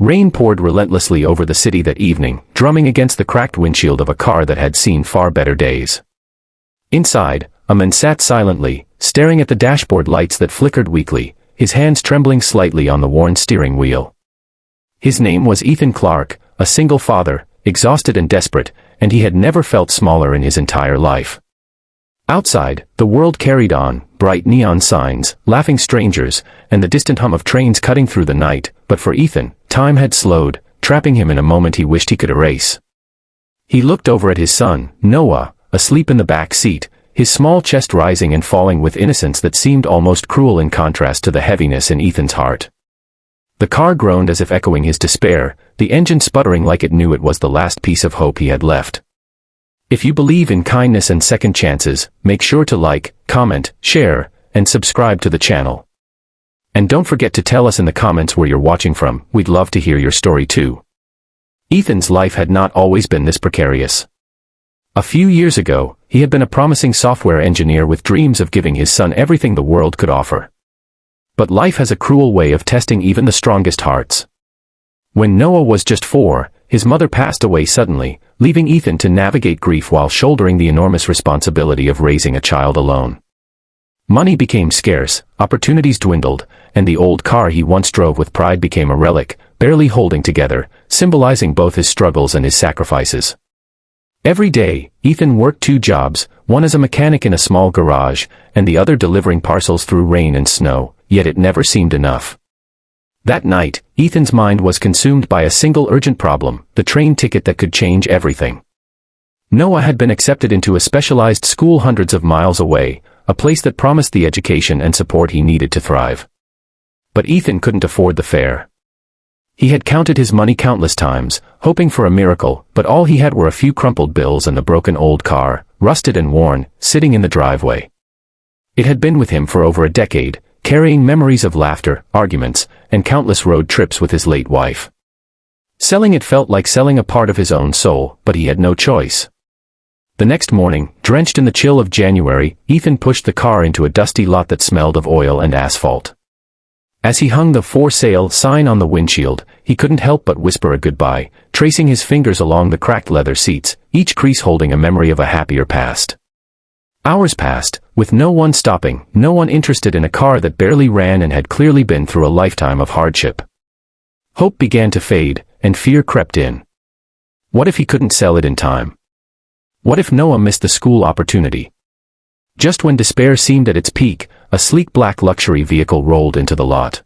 Rain poured relentlessly over the city that evening, drumming against the cracked windshield of a car that had seen far better days. Inside, a man sat silently, staring at the dashboard lights that flickered weakly, his hands trembling slightly on the worn steering wheel. His name was Ethan Clark, a single father, exhausted and desperate, and he had never felt smaller in his entire life. Outside, the world carried on, bright neon signs, laughing strangers, and the distant hum of trains cutting through the night, but for Ethan, time had slowed, trapping him in a moment he wished he could erase. He looked over at his son, Noah, asleep in the back seat, his small chest rising and falling with innocence that seemed almost cruel in contrast to the heaviness in Ethan's heart. The car groaned as if echoing his despair, the engine sputtering like it knew it was the last piece of hope he had left. If you believe in kindness and second chances, make sure to like, comment, share, and subscribe to the channel. And don't forget to tell us in the comments where you're watching from, we'd love to hear your story too. Ethan's life had not always been this precarious. A few years ago, he had been a promising software engineer with dreams of giving his son everything the world could offer. But life has a cruel way of testing even the strongest hearts. When Noah was just 4, his mother passed away suddenly, leaving Ethan to navigate grief while shouldering the enormous responsibility of raising a child alone. Money became scarce, opportunities dwindled, and the old car he once drove with pride became a relic, barely holding together, symbolizing both his struggles and his sacrifices. Every day, Ethan worked 2 jobs, one as a mechanic in a small garage, and the other delivering parcels through rain and snow, yet it never seemed enough. That night, Ethan's mind was consumed by a single urgent problem, the train ticket that could change everything. Noah had been accepted into a specialized school hundreds of miles away, a place that promised the education and support he needed to thrive. But Ethan couldn't afford the fare. He had counted his money countless times, hoping for a miracle, but all he had were a few crumpled bills and the broken old car, rusted and worn, sitting in the driveway. It had been with him for over a decade, carrying memories of laughter, arguments, and countless road trips with his late wife. Selling it felt like selling a part of his own soul, but he had no choice. The next morning, drenched in the chill of January, Ethan pushed the car into a dusty lot that smelled of oil and asphalt. As he hung the for sale sign on the windshield, he couldn't help but whisper a goodbye, tracing his fingers along the cracked leather seats, each crease holding a memory of a happier past. Hours passed, with no one stopping, no one interested in a car that barely ran and had clearly been through a lifetime of hardship. Hope began to fade, and fear crept in. What if he couldn't sell it in time? What if Noah missed the school opportunity? Just when despair seemed at its peak, a sleek black luxury vehicle rolled into the lot.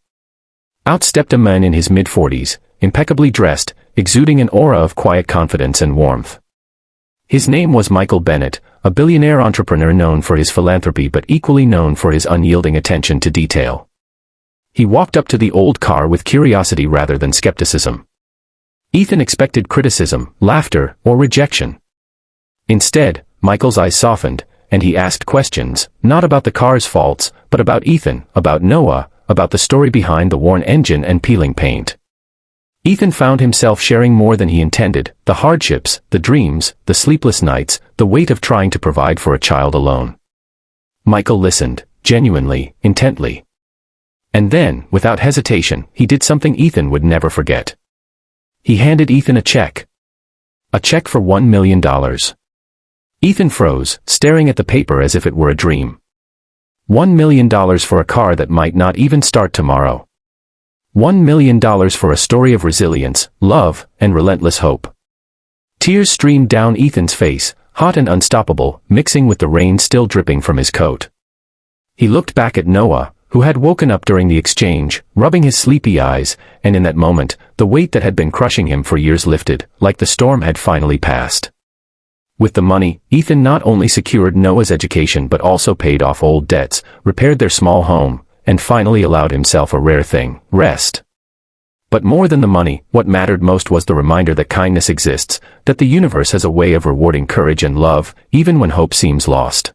Out stepped a man in his mid-40s, impeccably dressed, exuding an aura of quiet confidence and warmth. His name was Michael Bennett, a billionaire entrepreneur known for his philanthropy but equally known for his unyielding attention to detail. He walked up to the old car with curiosity rather than skepticism. Ethan expected criticism, laughter, or rejection. Instead, Michael's eyes softened, and he asked questions, not about the car's faults, but about Ethan, about Noah, about the story behind the worn engine and peeling paint. Ethan found himself sharing more than he intended, the hardships, the dreams, the sleepless nights, the weight of trying to provide for a child alone. Michael listened, genuinely, intently. And then, without hesitation, he did something Ethan would never forget. He handed Ethan a check. A check for $1 million. Ethan froze, staring at the paper as if it were a dream. $1 million for a car that might not even start tomorrow. $1 million for a story of resilience, love, and relentless hope. Tears streamed down Ethan's face, hot and unstoppable, mixing with the rain still dripping from his coat. He looked back at Noah, who had woken up during the exchange, rubbing his sleepy eyes, and in that moment, the weight that had been crushing him for years lifted, like the storm had finally passed. With the money, Ethan not only secured Noah's education but also paid off old debts, repaired their small home, and finally allowed himself a rare thing, rest. But more than the money, what mattered most was the reminder that kindness exists, that the universe has a way of rewarding courage and love, even when hope seems lost.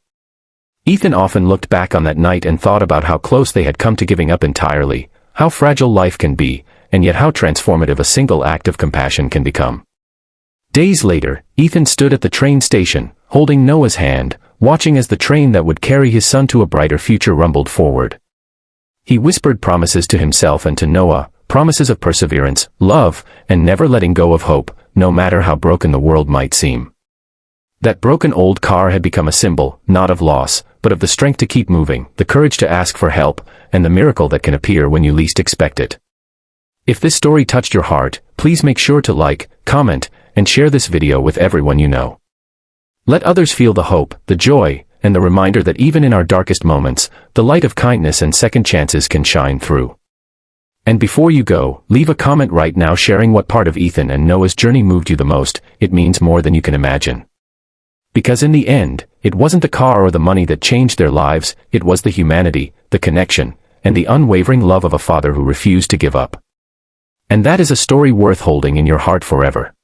Ethan often looked back on that night and thought about how close they had come to giving up entirely, how fragile life can be, and yet how transformative a single act of compassion can become. Days later, Ethan stood at the train station, holding Noah's hand, watching as the train that would carry his son to a brighter future rumbled forward. He whispered promises to himself and to Noah, promises of perseverance, love, and never letting go of hope, no matter how broken the world might seem. That broken old car had become a symbol, not of loss, but of the strength to keep moving, the courage to ask for help, and the miracle that can appear when you least expect it. If this story touched your heart, please make sure to like, comment, and share this video with everyone you know. Let others feel the hope, the joy, and the reminder that even in our darkest moments, the light of kindness and second chances can shine through. And before you go, leave a comment right now sharing what part of Ethan and Noah's journey moved you the most. It means more than you can imagine. Because in the end, it wasn't the car or the money that changed their lives, it was the humanity, the connection, and the unwavering love of a father who refused to give up. And that is a story worth holding in your heart forever.